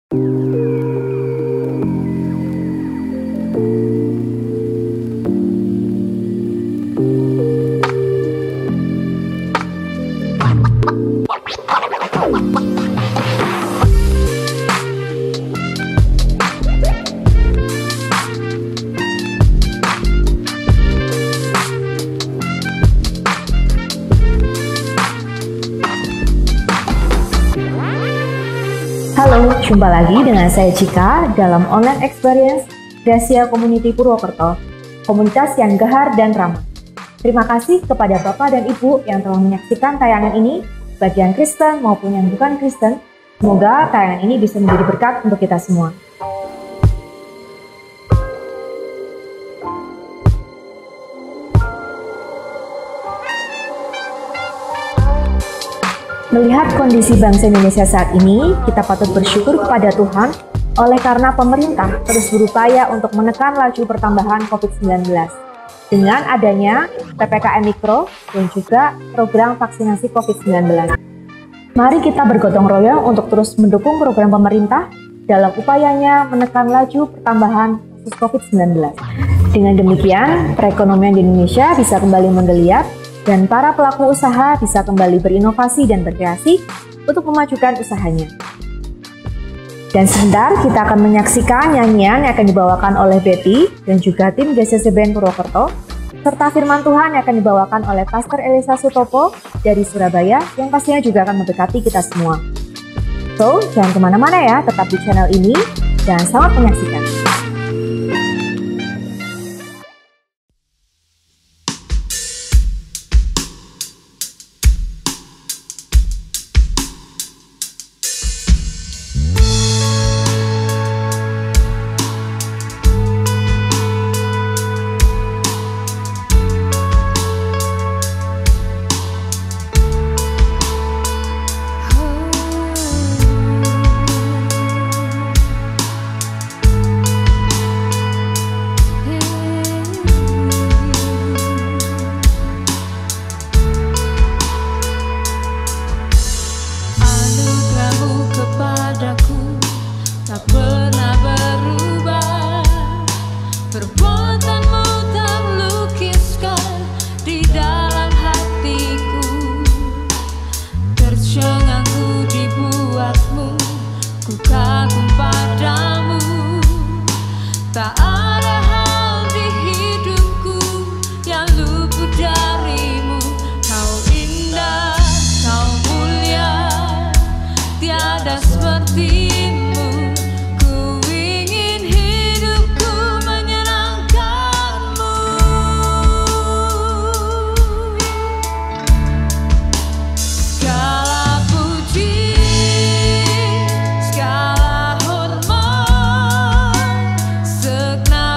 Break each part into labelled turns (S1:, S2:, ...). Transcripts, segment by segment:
S1: Halo, jumpa lagi dengan saya Cika dalam online experience Gracia Community Purwokerto, komunitas yang gahar dan ramah. Terima kasih kepada Bapak dan Ibu yang telah menyaksikan tayangan ini, bagi yang Kristen maupun yang bukan Kristen. Semoga tayangan ini bisa menjadi berkat untuk kita semua. Melihat kondisi bangsa Indonesia saat ini, kita patut bersyukur kepada Tuhan oleh karena pemerintah terus berupaya untuk menekan laju pertambahan COVID-19 dengan adanya PPKM Mikro dan juga program vaksinasi COVID-19. Mari kita bergotong royong untuk terus mendukung program pemerintah dalam upayanya menekan laju pertambahan kasus COVID-19. Dengan demikian, perekonomian di Indonesia bisa kembali menggeliat dan para pelaku usaha bisa kembali berinovasi dan berkreasi untuk memajukan usahanya. Dan sebentar kita akan menyaksikan nyanyian yang akan dibawakan oleh Betty dan juga tim GCC Band Purwokerto, serta firman Tuhan yang akan dibawakan oleh Pastor Elisa Sutopo dari Surabaya yang pastinya juga akan memberkati kita semua. So, jangan kemana-mana ya, tetap di channel ini dan selamat menyaksikan.
S2: Segala hormat, segala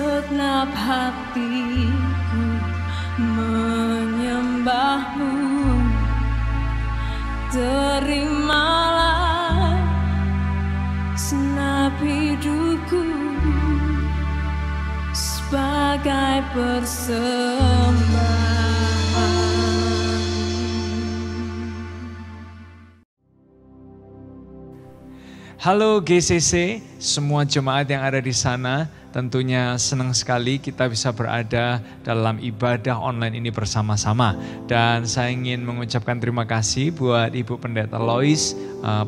S2: Segenap hatiku menyembahmu, terimalah segenap hidupku sebagai persembahan.
S3: Halo GCC, semua jemaat yang ada di sana, tentunya senang sekali kita bisa berada dalam ibadah online ini bersama-sama. Dan saya ingin mengucapkan terima kasih buat Ibu Pendeta Lois,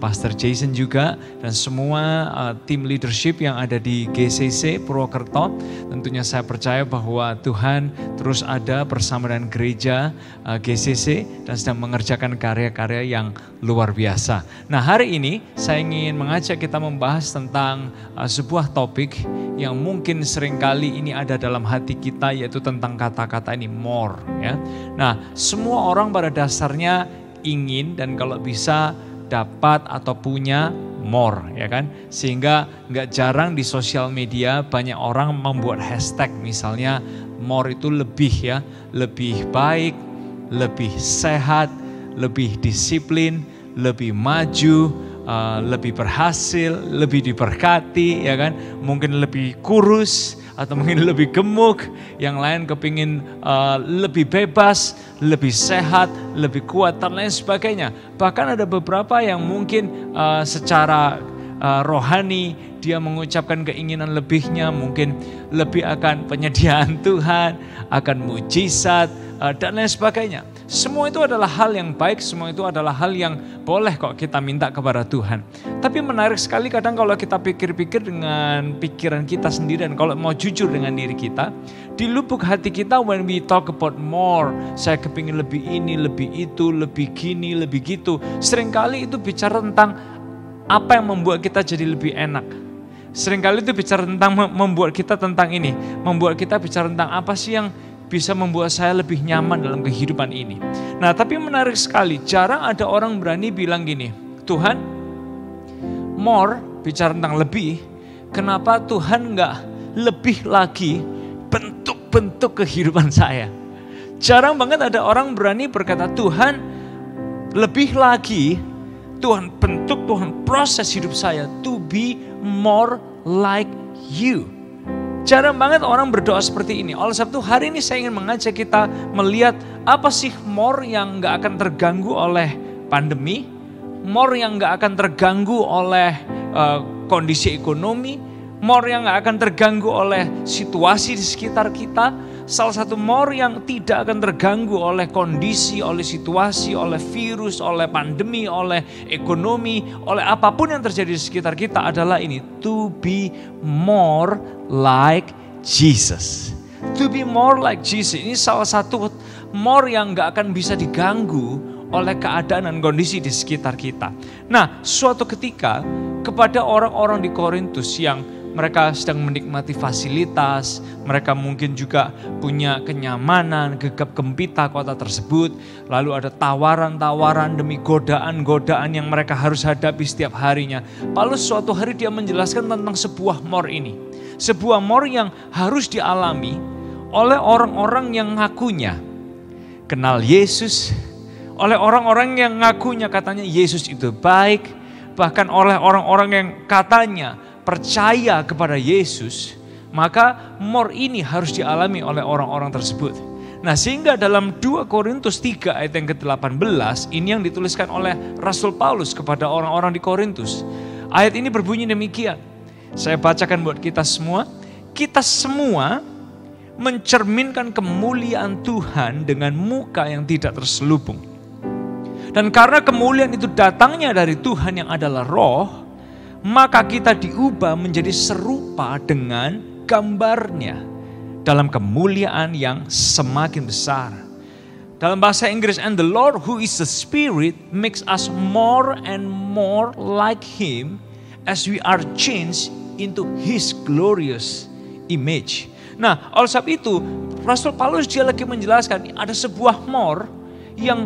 S3: Pastor Jason juga, dan semua tim leadership yang ada di GCC Purwokerto. Tentunya saya percaya bahwa Tuhan terus ada bersama dengan gereja GCC dan sedang mengerjakan karya-karya yang luar biasa. Nah, hari ini saya ingin mengajak kita membahas tentang sebuah topik yang mungkin seringkali ini ada dalam hati kita, yaitu tentang kata-kata ini, more. Ya. Nah, semua orang pada dasarnya ingin dan kalau bisa dapat atau punya more, ya kan? Sehingga nggak jarang di sosial media banyak orang membuat hashtag, misalnya more itu lebih ya, lebih baik, lebih sehat, lebih disiplin, lebih maju, lebih berhasil, lebih diberkati, ya kan? Mungkin lebih kurus atau mungkin lebih gemuk, yang lain kepingin lebih bebas, lebih sehat, lebih kuat dan lain sebagainya. Bahkan ada beberapa yang mungkin secara rohani dia mengucapkan keinginan lebihnya, mungkin lebih akan penyediaan Tuhan, akan mujizat dan lain sebagainya. Semua itu adalah hal yang baik, semua itu adalah hal yang boleh kok kita minta kepada Tuhan. Tapi menarik sekali kadang kalau kita pikir-pikir dengan pikiran kita sendiri dan kalau mau jujur dengan diri kita, di lubuk hati kita when we talk about more, saya kepingin lebih ini, lebih itu, lebih gini, lebih gitu. Seringkali itu bicara tentang apa yang membuat kita jadi lebih enak. Seringkali itu bicara tentang membuat kita tentang ini, membuat kita bicara tentang apa sih yang bisa membuat saya lebih nyaman dalam kehidupan ini. Nah, tapi menarik sekali, jarang ada orang berani bilang gini, Tuhan, more, bicara tentang lebih, kenapa Tuhan nggak lebih lagi bentuk-bentuk kehidupan saya? Jarang banget ada orang berani berkata, Tuhan, lebih lagi, Tuhan bentuk, Tuhan proses hidup saya to be more like you. Jarang banget orang berdoa seperti ini. Oleh sebab itu hari ini saya ingin mengajak kita melihat apa sih more yang gak akan terganggu oleh pandemi, more yang gak akan terganggu oleh kondisi ekonomi, more yang gak akan terganggu oleh situasi di sekitar kita. Salah satu more yang tidak akan terganggu oleh kondisi, oleh situasi, oleh virus, oleh pandemi, oleh ekonomi, oleh apapun yang terjadi di sekitar kita adalah ini, to be more like Jesus. To be more like Jesus, ini salah satu more yang gak akan bisa diganggu oleh keadaan dan kondisi di sekitar kita. Nah, suatu ketika kepada orang-orang di Korintus yang mereka sedang menikmati fasilitas, mereka mungkin juga punya kenyamanan, gegap gempita kota tersebut. Lalu ada tawaran-tawaran demi godaan-godaan yang mereka harus hadapi setiap harinya. Paulus suatu hari dia menjelaskan tentang sebuah more ini. Sebuah more yang harus dialami oleh orang-orang yang ngakunya kenal Yesus, oleh orang-orang yang ngakunya katanya Yesus itu baik, bahkan oleh orang-orang yang katanya percaya kepada Yesus, maka more ini harus dialami oleh orang-orang tersebut. Nah, sehingga dalam 2 Korintus 3 ayat yang ke-18, ini yang dituliskan oleh Rasul Paulus kepada orang-orang di Korintus. Ayat ini berbunyi demikian. Saya bacakan buat kita semua. Kita semua mencerminkan kemuliaan Tuhan dengan muka yang tidak terselubung. Dan karena kemuliaan itu datangnya dari Tuhan yang adalah Roh, maka kita diubah menjadi serupa dengan gambarnya dalam kemuliaan yang semakin besar. Dalam bahasa Inggris, and the Lord who is the Spirit makes us more and more like Him as we are changed into His glorious image. Nah, oleh sebab itu Rasul Paulus dia lagi menjelaskan ada sebuah more yang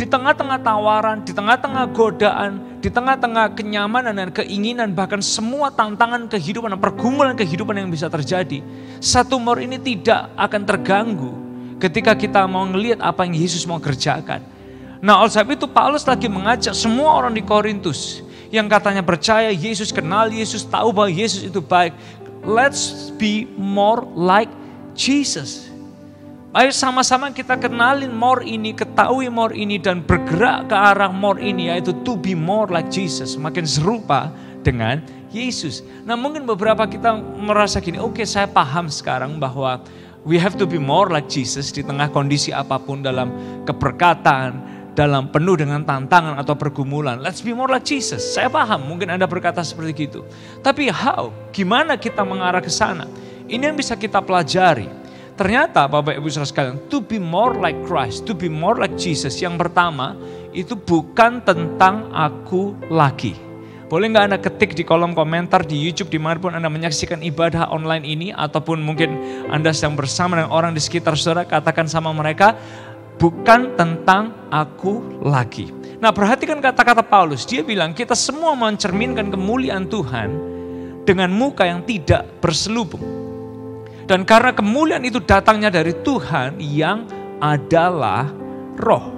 S3: Di tengah-tengah tawaran, di tengah-tengah godaan, di tengah-tengah kenyamanan dan keinginan, bahkan semua tantangan kehidupan dan pergumulan kehidupan yang bisa terjadi, satu more ini tidak akan terganggu ketika kita mau ngelihat apa yang Yesus mau kerjakan. Nah, oleh sebab itu Paulus lagi mengajak semua orang di Korintus yang katanya percaya Yesus, kenal Yesus, tahu bahwa Yesus itu baik. Let's be more like Jesus. Ayo sama-sama kita kenalin more ini, ketahui more ini, dan bergerak ke arah more ini, yaitu to be more like Jesus. Makin serupa dengan Yesus. Nah, mungkin beberapa kita merasa gini, oke, saya paham sekarang bahwa we have to be more like Jesus di tengah kondisi apapun, dalam keberkatan, dalam penuh dengan tantangan atau pergumulan. Let's be more like Jesus. Saya paham, mungkin Anda berkata seperti itu. Tapi how? Gimana kita mengarah ke sana? Ini yang bisa kita pelajari. Ternyata Bapak Ibu Saudara sekalian, to be more like Christ, to be more like Jesus. Yang pertama, itu bukan tentang aku lagi. Boleh nggak Anda ketik di kolom komentar di YouTube dimanapun Anda menyaksikan ibadah online ini, ataupun mungkin Anda sedang bersama dengan orang di sekitar saudara, katakan sama mereka, bukan tentang aku lagi. Nah, perhatikan kata-kata Paulus. Dia bilang kita semua mencerminkan kemuliaan Tuhan dengan muka yang tidak berselubung. Dan karena kemuliaan itu datangnya dari Tuhan yang adalah Roh.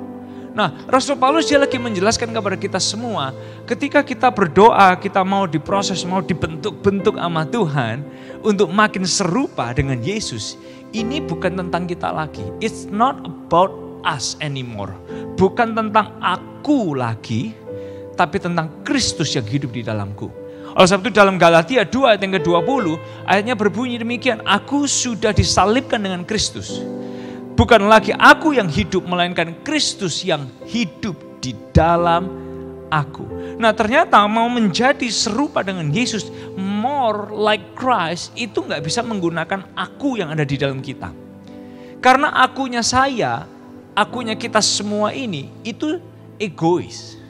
S3: Nah, Rasul Paulus dia lagi menjelaskan kepada kita semua, ketika kita berdoa, kita mau diproses, mau dibentuk-bentuk sama Tuhan untuk makin serupa dengan Yesus. Ini bukan tentang kita lagi. It's not about us anymore. Bukan tentang aku lagi, tapi tentang Kristus yang hidup di dalamku. Oleh sebab itu dalam Galatia 2 ayat yang ke-20, ayatnya berbunyi demikian, aku sudah disalibkan dengan Kristus. Bukan lagi aku yang hidup, melainkan Kristus yang hidup di dalam aku. Nah, ternyata mau menjadi serupa dengan Yesus, more like Christ, itu gak bisa menggunakan aku yang ada di dalam kita. Karena akunya saya, akunya kita semua ini, itu egois.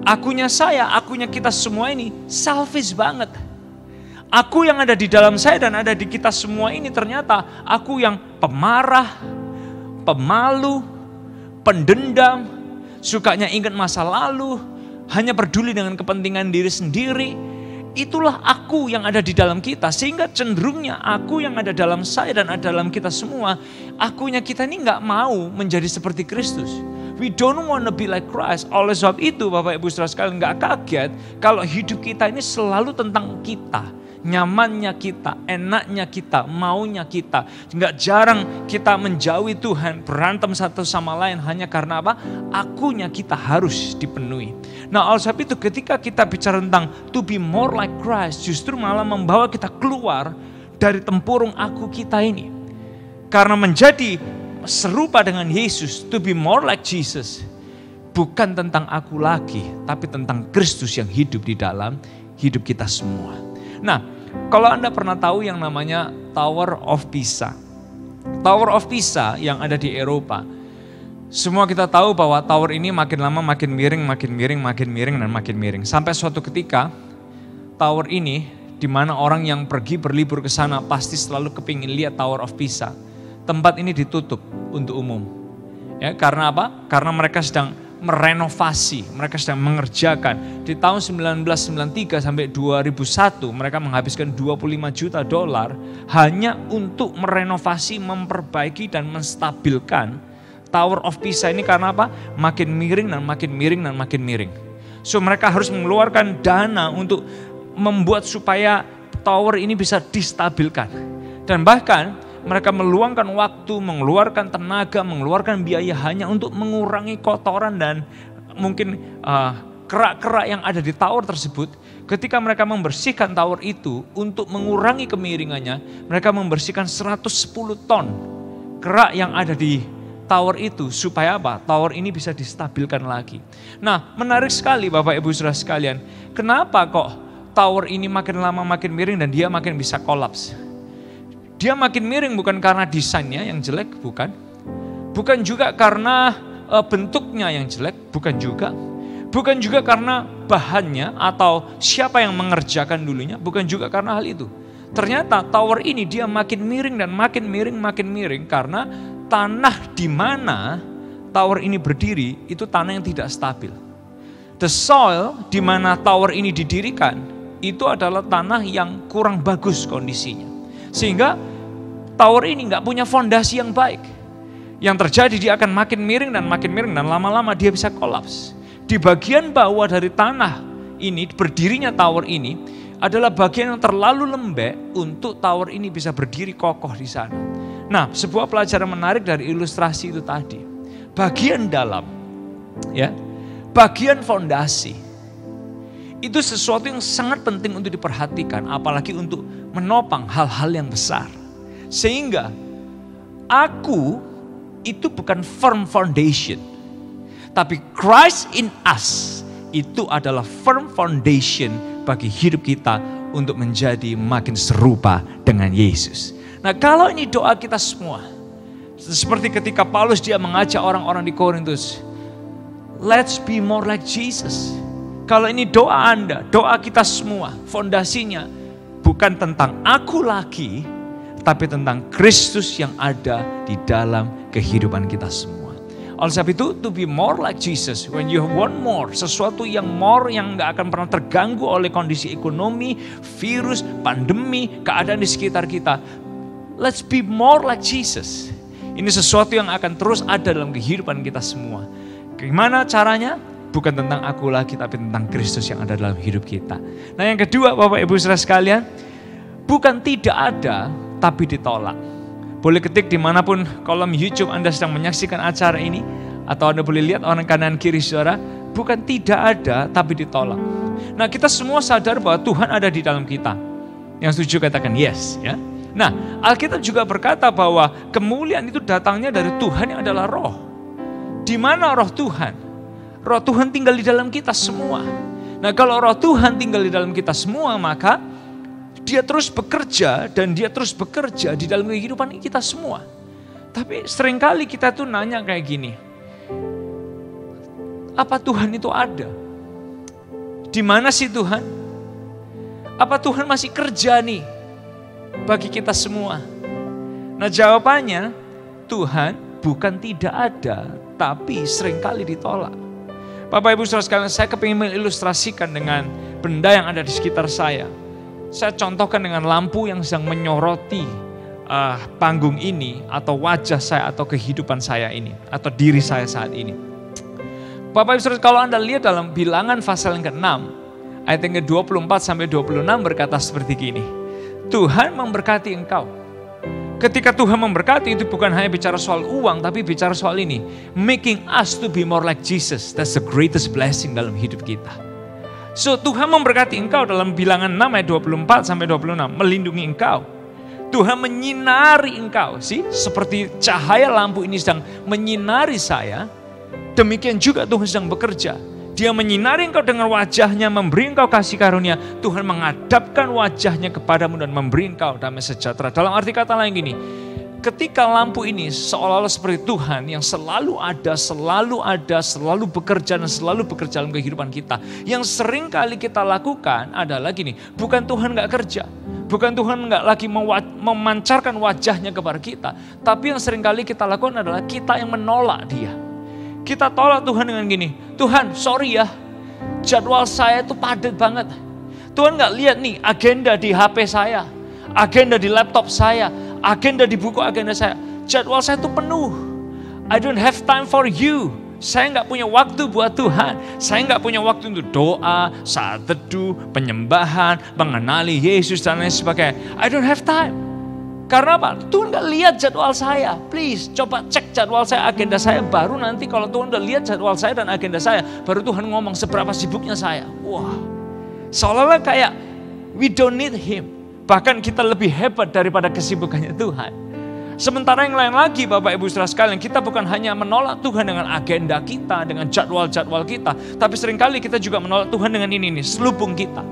S3: Akunya saya, akunya kita semua ini selfish banget. Aku yang ada di dalam saya dan ada di kita semua ini ternyata aku yang pemarah, pemalu, pendendam, sukanya ingat masa lalu, hanya peduli dengan kepentingan diri sendiri. Itulah aku yang ada di dalam kita, sehingga cenderungnya aku yang ada dalam saya dan ada dalam kita semua, akunya kita ini gak mau menjadi seperti Kristus. We don't want to be like Christ. Oleh sebab itu Bapak Ibu Saudara sekalian, gak kaget kalau hidup kita ini selalu tentang kita. Nyamannya kita, enaknya kita, maunya kita. Gak jarang kita menjauhi Tuhan, berantem satu sama lain hanya karena apa? Akunya kita harus dipenuhi. Nah, oleh sebab itu ketika kita bicara tentang to be more like Christ, justru malah membawa kita keluar dari tempurung aku kita ini. Karena menjadi serupa dengan Yesus, to be more like Jesus, bukan tentang aku lagi, tapi tentang Kristus yang hidup di dalam hidup kita semua. Nah, kalau Anda pernah tahu yang namanya Tower of Pisa. Tower of Pisa yang ada di Eropa. Semua kita tahu bahwa tower ini makin lama makin miring, makin miring, makin miring, dan makin miring. Sampai suatu ketika, tower ini, di mana orang yang pergi berlibur ke sana pasti selalu kepingin lihat Tower of Pisa. Tempat ini ditutup untuk umum. Ya, karena apa? Karena mereka sedang merenovasi, mereka sedang mengerjakan. Di tahun 1993 sampai 2001 mereka menghabiskan $25 juta hanya untuk merenovasi, memperbaiki dan menstabilkan Tower of Pisa ini. Karena apa? Makin miring dan makin miring dan makin miring. So mereka harus mengeluarkan dana untuk membuat supaya tower ini bisa distabilkan. Dan bahkan mereka meluangkan waktu, mengeluarkan tenaga, mengeluarkan biaya hanya untuk mengurangi kotoran dan mungkin kerak-kerak yang ada di tower tersebut. Ketika mereka membersihkan tower itu untuk mengurangi kemiringannya, mereka membersihkan 110 ton kerak yang ada di tower itu. Supaya apa? Tower ini bisa distabilkan lagi. Nah, menarik sekali Bapak Ibu Saudara sekalian. Kenapa kok tower ini makin lama makin miring dan dia makin bisa kolaps? Dia makin miring bukan karena desainnya yang jelek, bukan. Bukan juga karena bentuknya yang jelek, bukan juga. Bukan juga karena bahannya atau siapa yang mengerjakan dulunya, bukan juga karena hal itu. Ternyata tower ini dia makin miring dan makin miring karena tanah di mana tower ini berdiri, itu tanah yang tidak stabil. The soil di mana tower ini didirikan, itu adalah tanah yang kurang bagus kondisinya. Sehingga tower ini nggak punya fondasi yang baik. Yang terjadi dia akan makin miring dan lama-lama dia bisa kolaps. Di bagian bawah dari tanah ini, berdirinya tower ini adalah bagian yang terlalu lembek untuk tower ini bisa berdiri kokoh di sana. Nah, sebuah pelajaran menarik dari ilustrasi itu tadi. Bagian dalam, ya, bagian fondasi, itu sesuatu yang sangat penting untuk diperhatikan, apalagi untuk menopang hal-hal yang besar. Sehingga aku itu bukan firm foundation, tapi Christ in us itu adalah firm foundation bagi hidup kita untuk menjadi makin serupa dengan Yesus. Nah, kalau ini doa kita semua, seperti ketika Paulus dia mengajak orang-orang di Korintus, let's be more like Jesus. Kalau ini doa Anda, doa kita semua, fondasinya bukan tentang aku lagi, tapi tentang Kristus yang ada di dalam kehidupan kita semua. Oleh sebab itu, to be more like Jesus, when you want more, sesuatu yang more yang gak akan pernah terganggu oleh kondisi ekonomi, virus, pandemi, keadaan di sekitar kita. Let's be more like Jesus. Ini sesuatu yang akan terus ada dalam kehidupan kita semua. Gimana caranya? Bukan tentang aku lagi, tapi tentang Kristus yang ada dalam hidup kita. Nah, yang kedua, Bapak Ibu Saudara sekalian, bukan tidak ada, tapi ditolak. Boleh ketik dimanapun kolom YouTube Anda sedang menyaksikan acara ini, atau Anda boleh lihat orang kanan kiri saudara, bukan tidak ada, tapi ditolak. Nah, kita semua sadar bahwa Tuhan ada di dalam kita. Yang setuju katakan yes, ya. Nah, Alkitab juga berkata bahwa kemuliaan itu datangnya dari Tuhan yang adalah roh. Di mana roh Tuhan? Roh Tuhan tinggal di dalam kita semua. Nah, kalau roh Tuhan tinggal di dalam kita semua, maka dia terus bekerja dan dia terus bekerja di dalam kehidupan kita semua. Tapi seringkali kita tuh nanya kayak gini, apa Tuhan itu ada? Di mana sih Tuhan? Apa Tuhan masih kerja nih bagi kita semua? Nah, jawabannya, Tuhan bukan tidak ada, tapi seringkali ditolak. Bapak Ibu Saudara sekalian, saya kepingin mengilustrasikan dengan benda yang ada di sekitar saya. Saya contohkan dengan lampu yang sedang menyoroti panggung ini, atau wajah saya, atau kehidupan saya ini, atau diri saya saat ini. Bapak Ibu Saudara, kalau Anda lihat dalam Bilangan pasal yang ke-6, ayat yang ke-24-26 berkata seperti gini, Tuhan memberkati engkau. Ketika Tuhan memberkati itu bukan hanya bicara soal uang, tapi bicara soal ini, making us to be more like Jesus. That's the greatest blessing dalam hidup kita. So, Tuhan memberkati engkau dalam Bilangan 6 ayat 24-26, melindungi engkau. Tuhan menyinari engkau, seperti cahaya lampu ini sedang menyinari saya, demikian juga Tuhan sedang bekerja. Dia menyinari engkau dengan wajahnya, memberi engkau kasih karunia. Tuhan menghadapkan wajahnya kepadamu dan memberi engkau damai sejahtera. Dalam arti kata lain gini, ketika lampu ini seolah-olah seperti Tuhan yang selalu ada, selalu bekerja dan selalu bekerja dalam kehidupan kita. Yang sering kali kita lakukan adalah gini, bukan Tuhan gak kerja, bukan Tuhan gak lagi memancarkan wajahnya kepada kita, tapi yang sering kali kita lakukan adalah kita yang menolak dia. Kita tolak Tuhan dengan gini, Tuhan sorry ya, jadwal saya itu padat banget. Tuhan gak lihat nih agenda di HP saya, agenda di laptop saya, agenda di buku agenda saya. Jadwal saya itu penuh. I don't have time for you. Saya gak punya waktu buat Tuhan. Saya gak punya waktu untuk doa, saat teduh, penyembahan, mengenali Yesus dan lain sebagainya. I don't have time. Karena apa? Tuhan gak lihat jadwal saya. Please, coba cek jadwal saya, agenda saya. Baru nanti kalau Tuhan udah lihat jadwal saya dan agenda saya, baru Tuhan ngomong seberapa sibuknya saya. Wah, seolah-olah kayak we don't need Him. Bahkan kita lebih hebat daripada kesibukannya Tuhan. Sementara yang lain lagi, Bapak Ibu Saudara sekalian, kita bukan hanya menolak Tuhan dengan agenda kita, dengan jadwal-jadwal kita, tapi seringkali kita juga menolak Tuhan dengan ini nih, selubung kita.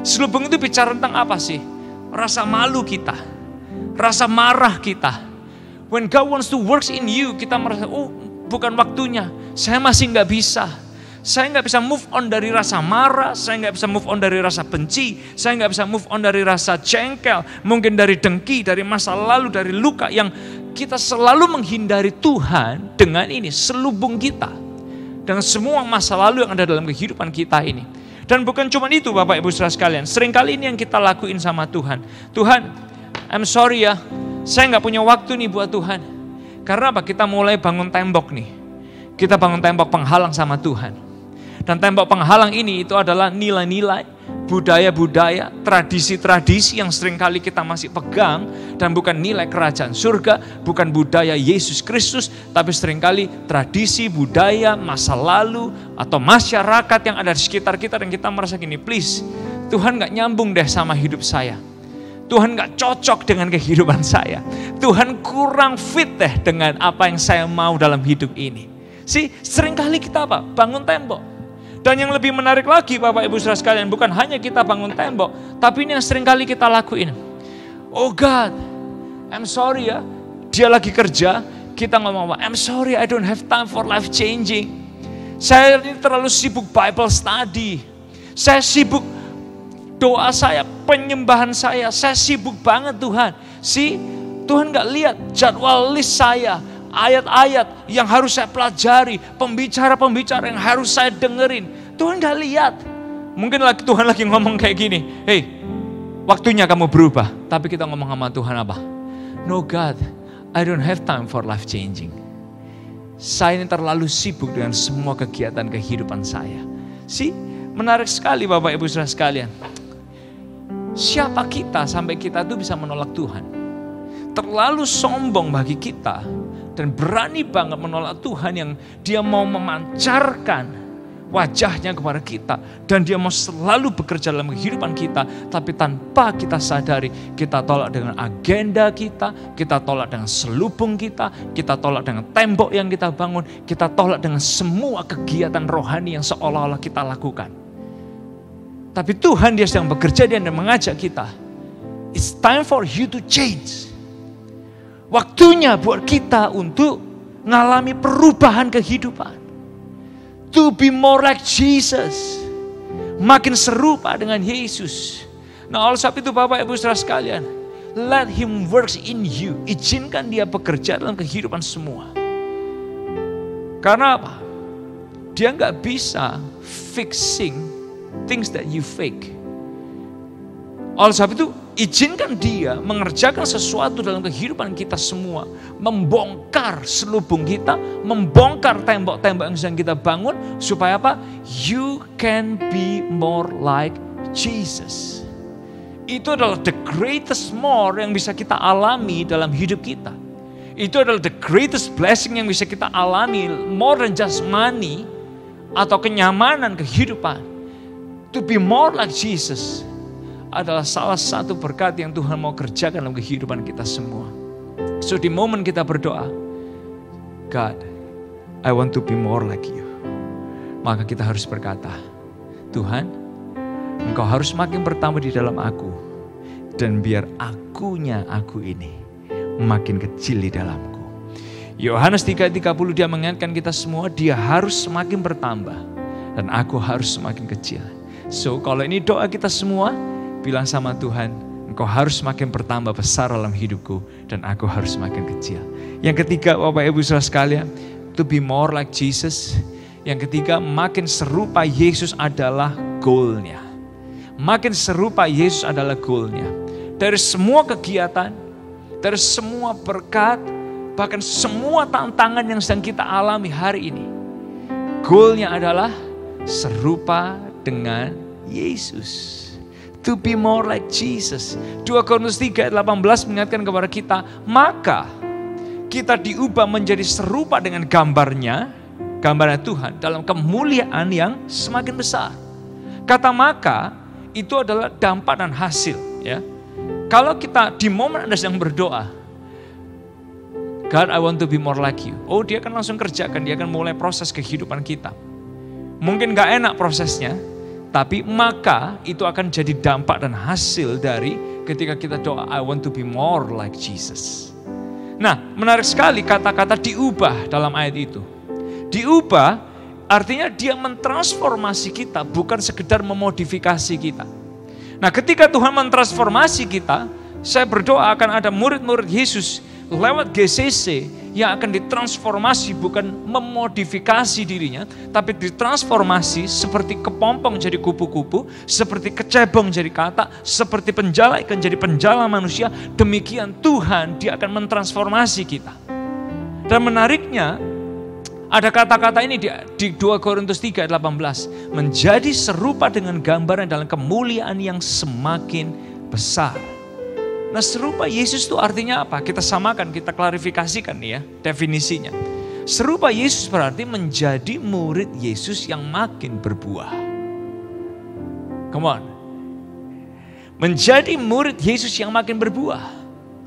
S3: Selubung itu bicara tentang apa sih? Rasa malu kita, rasa marah kita. When God wants to work in you, kita merasa, oh bukan waktunya, saya masih gak bisa. Saya nggak bisa move on dari rasa marah, saya nggak bisa move on dari rasa benci, saya nggak bisa move on dari rasa jengkel, mungkin dari dengki, dari masa lalu, dari luka yang kita selalu menghindari Tuhan dengan ini, selubung kita dengan semua masa lalu yang ada dalam kehidupan kita ini. Dan bukan cuma itu Bapak Ibu Saudara sekalian, seringkali ini yang kita lakuin sama Tuhan. Tuhan, I'm sorry ya, saya nggak punya waktu nih buat Tuhan. Karena apa? Kita mulai bangun tembok nih. Kita bangun tembok penghalang sama Tuhan. Dan tembok penghalang ini itu adalah nilai-nilai, budaya-budaya, tradisi-tradisi yang seringkali kita masih pegang. Dan bukan nilai kerajaan surga, bukan budaya Yesus Kristus, tapi seringkali tradisi, budaya, masa lalu, atau masyarakat yang ada di sekitar kita. Dan kita merasa gini, please, Tuhan gak nyambung deh sama hidup saya. Tuhan gak cocok dengan kehidupan saya. Tuhan kurang fit deh dengan apa yang saya mau dalam hidup ini. Seringkali kita apa? Bangun tembok. Dan yang lebih menarik lagi Bapak Ibu Saudara sekalian, bukan hanya kita bangun tembok, tapi ini yang seringkali kita lakuin. Oh God, I'm sorry ya, dia lagi kerja, kita ngomong apa? I'm sorry, I don't have time for life changing. Saya ini terlalu sibuk Bible study. Saya sibuk doa saya, penyembahan saya sibuk banget Tuhan. Tuhan gak lihat jadwal list saya, ayat-ayat yang harus saya pelajari, pembicara-pembicara yang harus saya dengerin. Tuhan gak lihat. Mungkin Tuhan lagi ngomong kayak gini, hey, waktunya kamu berubah. Tapi kita ngomong sama Tuhan apa? No God, I don't have time for life changing. Saya ini terlalu sibuk dengan semua kegiatan kehidupan saya. Menarik sekali Bapak Ibu Saudara sekalian. Siapa kita sampai kita tuh bisa menolak Tuhan? Terlalu sombong bagi kita dan berani banget menolak Tuhan yang dia mau memancarkan wajahnya kepada kita. Dan dia mau selalu bekerja dalam kehidupan kita. Tapi tanpa kita sadari, kita tolak dengan agenda kita tolak dengan selubung kita tolak dengan tembok yang kita bangun, kita tolak dengan semua kegiatan rohani yang seolah-olah kita lakukan. Tapi Tuhan dia sedang bekerja dan mengajak kita. It's time for you to change. Waktunya buat kita untuk mengalami perubahan kehidupan. To be more like Jesus. Makin serupa dengan Yesus. Nah, oleh sebab itu Bapak Ibu Saudara sekalian, let Him works in you. Izinkan dia bekerja dalam kehidupan semua. Karena apa? Dia gak bisa fixing things that you fake. Oleh sebab itu, izinkan dia mengerjakan sesuatu dalam kehidupan kita semua. Membongkar selubung kita, membongkar tembok-tembok yang sedang kita bangun. Supaya apa? You can be more like Jesus. Itu adalah the greatest more yang bisa kita alami dalam hidup kita. Itu adalah the greatest blessing yang bisa kita alami. More than just money atau kenyamanan kehidupan. To be more like Jesus adalah salah satu berkat yang Tuhan mau kerjakan dalam kehidupan kita semua. So di momen kita berdoa, God, I want to be more like you. Maka kita harus berkata, Tuhan, Engkau harus makin bertambah di dalam aku. Dan biar aku ini makin kecil di dalamku. Yohanes 3:30 dia mengingatkan kita semua, dia harus semakin bertambah. Dan aku harus semakin kecil. So kalau ini doa kita semua, bilang sama Tuhan, Engkau harus makin bertambah besar dalam hidupku dan aku harus makin kecil. Yang ketiga Bapak Ibu Saudara sekalian, to be more like Jesus. Yang ketiga, makin serupa Yesus adalah goalnya. Makin serupa Yesus adalah goalnya. Dari semua kegiatan, dari semua berkat, bahkan semua tantangan yang sedang kita alami hari ini, goalnya adalah serupa dengan Yesus. To be more like Jesus. 2 Korintus 3:18 mengingatkan kepada kita, maka kita diubah menjadi serupa dengan gambarnya Tuhan dalam kemuliaan yang semakin besar. Kata maka itu adalah dampak dan hasil, ya. Kalau kita di momen Anda sedang berdoa, God, I want to be more like you. Oh, dia akan langsung kerjakan, dia akan mulai proses kehidupan kita. Mungkin gak enak prosesnya, tapi maka itu akan jadi dampak dan hasil dari ketika kita doa, I want to be more like Jesus. Nah, menarik sekali kata-kata diubah dalam ayat itu. Diubah Artinya dia mentransformasi kita, bukan sekedar memodifikasi kita. Nah, ketika Tuhan mentransformasi kita, saya berdoa akan ada murid-murid Yesus lewat GCC yang akan ditransformasi, bukan memodifikasi dirinya, tapi ditransformasi seperti kepompong jadi kupu-kupu, seperti kecebong jadi katak, seperti penjala ikan jadi penjala manusia. Demikian Tuhan, dia akan mentransformasi kita. Dan menariknya, ada kata-kata ini di 2 Korintus 3 ayat 18. Menjadi serupa dengan gambaran dalam kemuliaan yang semakin besar. Nah, serupa Yesus itu artinya apa? Kita samakan, kita klarifikasikan nih ya definisinya. Serupa Yesus berarti menjadi murid Yesus yang makin berbuah. Come on. Menjadi murid Yesus yang makin berbuah.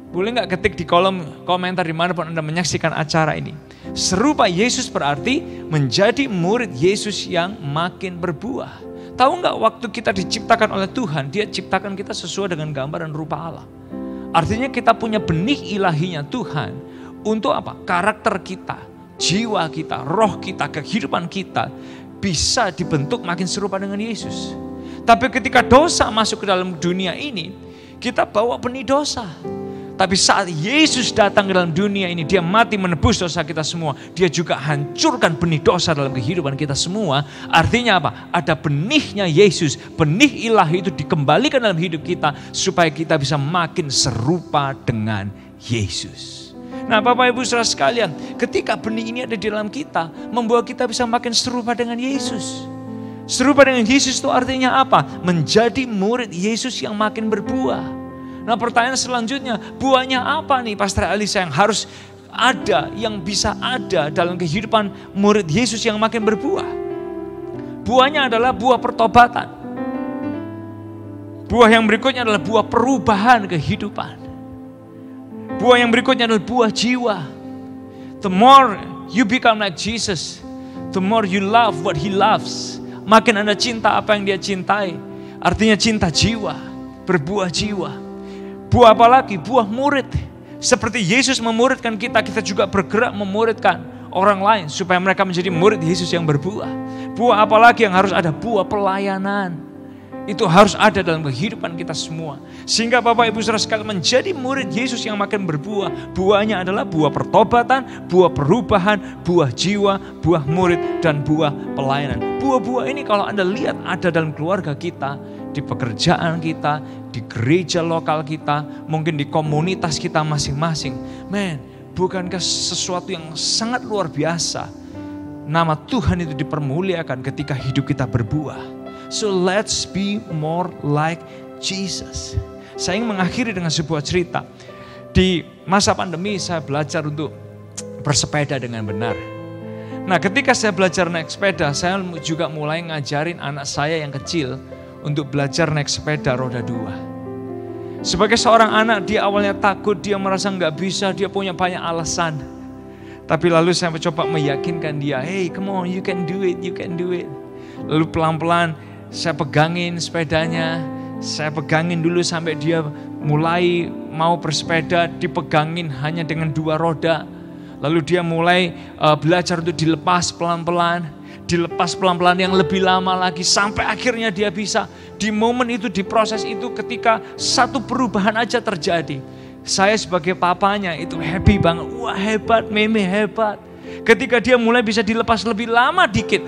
S3: Boleh gak ketik di kolom komentar dimanapun Anda menyaksikan acara ini. Serupa Yesus berarti menjadi murid Yesus yang makin berbuah. Tahu gak waktu kita diciptakan oleh Tuhan, Dia ciptakan kita sesuai dengan gambar dan rupa Allah. Artinya kita punya benih ilahinya Tuhan untuk apa? Karakter kita, jiwa kita, roh kita, kehidupan kita bisa dibentuk makin serupa dengan Yesus. Tapi ketika dosa masuk ke dalam dunia ini, kita bawa benih dosa. Tapi saat Yesus datang ke dalam dunia ini, dia mati menebus dosa kita semua. Dia juga hancurkan benih dosa dalam kehidupan kita semua. Artinya apa? Ada benihnya Yesus, benih ilahi itu dikembalikan dalam hidup kita supaya kita bisa makin serupa dengan Yesus. Nah, Bapak Ibu Saudara sekalian, ketika benih ini ada di dalam kita, membuat kita bisa makin serupa dengan Yesus. Serupa dengan Yesus itu artinya apa? Menjadi murid Yesus yang makin berbuah. Nah, pertanyaan selanjutnya, buahnya apa nih Pastor Alisa yang harus ada, yang bisa ada dalam kehidupan murid Yesus yang makin berbuah? Buahnya adalah buah pertobatan. Buah yang berikutnya adalah buah perubahan kehidupan. Buah yang berikutnya adalah buah jiwa. The more you become like Jesus, the more you love what He loves. Makin Anda cinta apa yang Dia cintai. Artinya cinta jiwa, berbuah jiwa. Buah apa lagi? Buah murid. Seperti Yesus memuridkan kita, kita juga bergerak memuridkan orang lain supaya mereka menjadi murid Yesus yang berbuah. Buah apa lagi yang harus ada? Buah pelayanan. Itu harus ada dalam kehidupan kita semua. Sehingga Bapak Ibu Saudara sekalian menjadi murid Yesus yang makin berbuah. Buahnya adalah buah pertobatan, buah perubahan, buah jiwa, buah murid, dan buah pelayanan. Buah-buah ini kalau Anda lihat ada dalam keluarga kita, di pekerjaan kita, di gereja lokal kita, mungkin di komunitas kita masing-masing. Man, bukankah sesuatu yang sangat luar biasa? Nama Tuhan itu dipermuliakan ketika hidup kita berbuah. So let's be more like Jesus. Saya ingin mengakhiri dengan sebuah cerita. Di masa pandemi saya belajar untuk bersepeda dengan benar. Nah, ketika saya belajar naik sepeda, saya juga mulai ngajarin anak saya yang kecil untuk belajar naik sepeda roda 2. Sebagai seorang anak, dia awalnya takut, dia merasa nggak bisa, dia punya banyak alasan. Tapi lalu saya mencoba meyakinkan dia, hey come on, you can do it, you can do it. Lalu pelan-pelan saya pegangin sepedanya, saya pegangin dulu sampai dia mulai mau bersepeda, dipegangin hanya dengan 2 roda. Lalu dia mulai belajar untuk dilepas pelan-pelan. Dilepas pelan-pelan yang lebih lama lagi sampai akhirnya dia bisa. Di momen itu, di proses itu, ketika satu perubahan aja terjadi, saya sebagai papanya itu happy banget. Wah, hebat, Meme hebat. Ketika dia mulai bisa dilepas lebih lama dikit,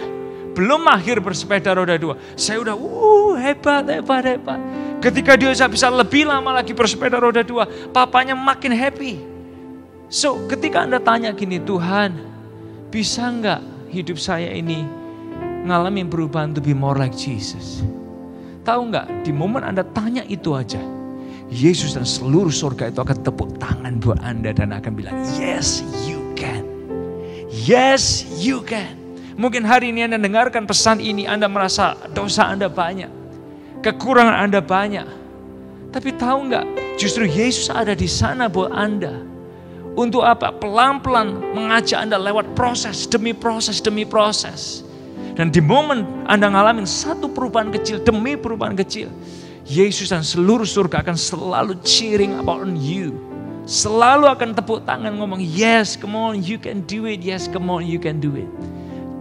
S3: belum akhir bersepeda roda 2, saya udah hebat. Ketika dia bisa lebih lama lagi bersepeda roda 2, papanya makin happy. So, ketika Anda tanya gini, Tuhan, bisa enggak hidup saya ini ngalamin perubahan to be more like Jesus? Tahu enggak, di momen Anda tanya itu aja, Yesus dan seluruh surga itu akan tepuk tangan buat Anda dan akan bilang, yes you can. Yes you can. Mungkin hari ini Anda dengarkan pesan ini, Anda merasa dosa Anda banyak, kekurangan Anda banyak. Tapi tahu enggak, justru Yesus ada di sana buat Anda. Untuk apa? Pelan-pelan mengajak Anda lewat proses demi proses demi proses. Dan di momen Anda ngalamin satu perubahan kecil demi perubahan kecil, Yesus dan seluruh surga akan selalu cheering about on you. Selalu akan tepuk tangan ngomong, yes come on you can do it, yes come on you can do it.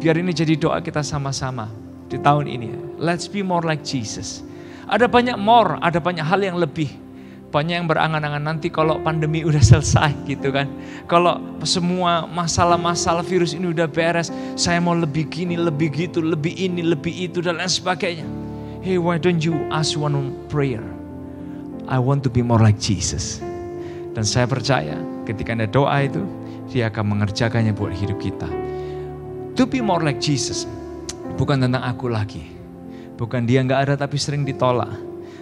S3: Biar ini jadi doa kita sama-sama di tahun ini. Let's be more like Jesus. Ada banyak more, ada banyak hal yang lebih. Banyak yang berangan-angan nanti kalau pandemi udah selesai gitu kan. Kalau semua masalah-masalah virus ini udah beres, saya mau lebih gini, lebih gitu, lebih ini, lebih itu, dan lain sebagainya. Hey, why don't you ask one prayer? I want to be more like Jesus. Dan saya percaya ketika Anda doa itu, Dia akan mengerjakannya buat hidup kita. To be more like Jesus, bukan tentang aku lagi. Bukan dia gak ada tapi sering ditolak.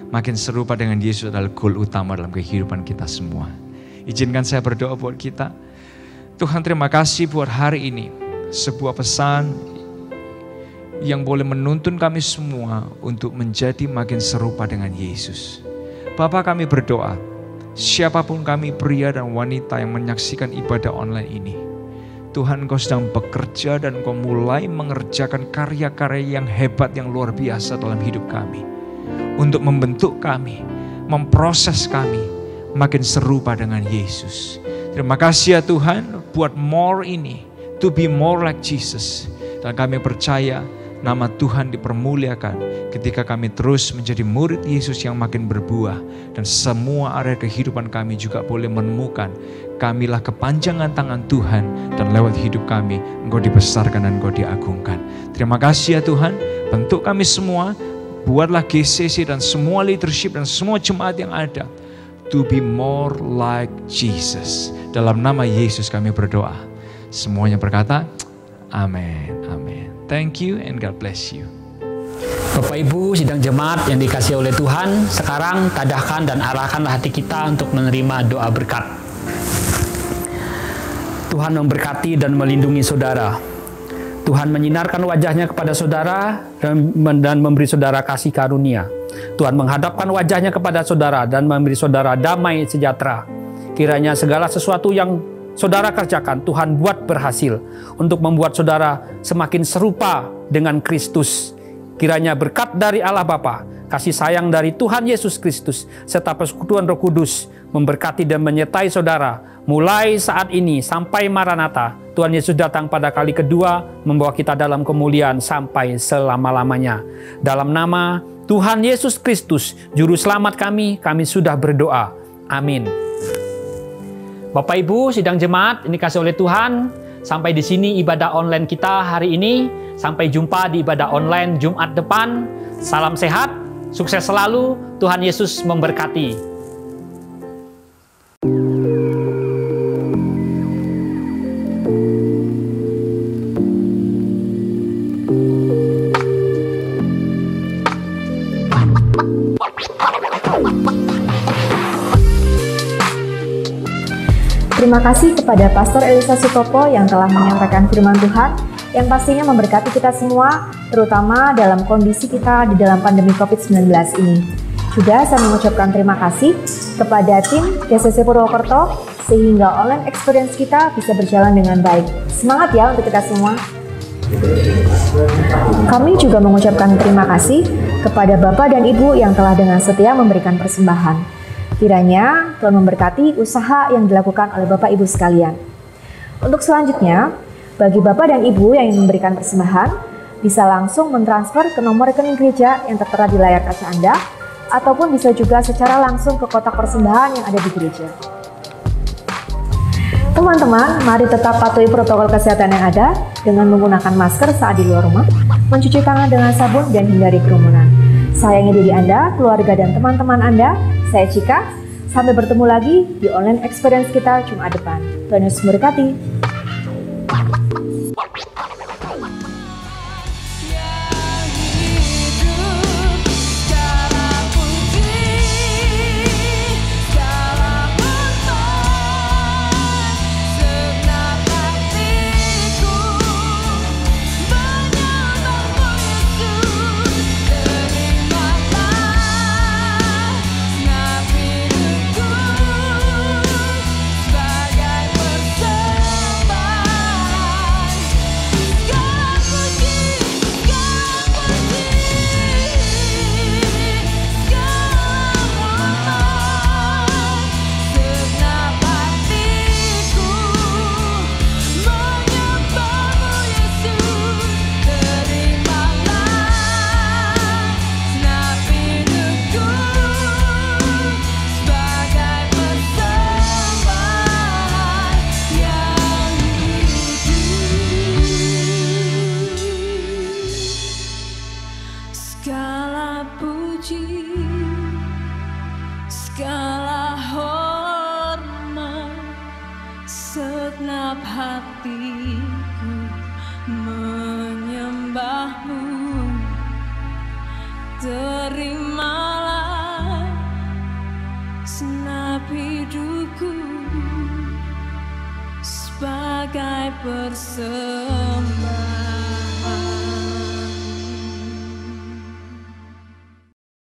S3: Makin serupa dengan Yesus adalah goal utama dalam kehidupan kita semua. Izinkan saya berdoa buat kita. Tuhan, terima kasih buat hari ini. Sebuah pesan yang boleh menuntun kami semua untuk menjadi makin serupa dengan Yesus. Bapa, kami berdoa, siapapun kami, pria dan wanita yang menyaksikan ibadah online ini, Tuhan, Engkau sedang bekerja dan Engkau mulai mengerjakan karya-karya yang hebat, yang luar biasa dalam hidup kami. Untuk membentuk kami, memproses kami makin serupa dengan Yesus. Terima kasih ya Tuhan buat more ini, to be more like Jesus. Dan kami percaya nama Tuhan dipermuliakan ketika kami terus menjadi murid Yesus yang makin berbuah. Dan semua area kehidupan kami juga boleh menemukan kamilah kepanjangan tangan Tuhan. Dan lewat hidup kami Engkau dibesarkan dan Engkau diagungkan. Terima kasih ya Tuhan, bentuk kami semua. Buatlah GCC dan semua leadership dan semua jemaat yang ada to be more like Jesus. Dalam nama Yesus kami berdoa. Semuanya berkata, amin, amin. Thank you and God bless you.
S4: Bapak Ibu sidang jemaat yang dikasihi oleh Tuhan, sekarang tadahkan dan arahkanlah hati kita untuk menerima doa berkat. Tuhan memberkati dan melindungi saudara. Tuhan menyinarkan wajahnya kepada saudara dan memberi saudara kasih karunia. Tuhan menghadapkan wajahnya kepada saudara dan memberi saudara damai sejahtera. Kiranya segala sesuatu yang saudara kerjakan, Tuhan buat berhasil untuk membuat saudara semakin serupa dengan Kristus. Kiranya berkat dari Allah Bapa, kasih sayang dari Tuhan Yesus Kristus, serta persekutuan Roh Kudus memberkati dan menyertai saudara mulai saat ini sampai Maranatha. Tuhan Yesus datang pada kali kedua membawa kita dalam kemuliaan sampai selama-lamanya. Dalam nama Tuhan Yesus Kristus, Juru Selamat kami sudah berdoa. Amin. Bapak Ibu sidang jemaat ini kasih oleh Tuhan, sampai di sini ibadah online kita hari ini. Sampai jumpa di ibadah online Jumat depan. Salam sehat, sukses selalu, Tuhan Yesus memberkati.
S1: Terima kasih kepada Pastor Elisa Sutopo yang telah menyampaikan firman Tuhan yang pastinya memberkati kita semua, terutama dalam kondisi kita di dalam pandemi COVID-19 ini. Juga saya mengucapkan terima kasih kepada tim GCC Purwokerto sehingga online experience kita bisa berjalan dengan baik. Semangat ya untuk kita semua. Kami juga mengucapkan terima kasih kepada Bapak dan Ibu yang telah dengan setia memberikan persembahan. Kiranya Tuhan memberkati usaha yang dilakukan oleh Bapak Ibu sekalian. Untuk selanjutnya, bagi Bapak dan Ibu yang ingin memberikan persembahan, bisa langsung mentransfer ke nomor rekening gereja yang tertera di layar kaca Anda, ataupun bisa juga secara langsung ke kotak persembahan yang ada di gereja. Teman-teman, mari tetap patuhi protokol kesehatan yang ada dengan menggunakan masker saat di luar rumah, mencuci tangan dengan sabun, dan hindari kerumunan. Sayangi diri Anda, keluarga, dan teman-teman Anda. Saya Cika, sampai bertemu lagi di online experience kita Jumat depan. Tuhan Yesus memberkati.
S2: Segenap hatiku menyembahmu, terimalah segenap hidupku sebagai persembahan.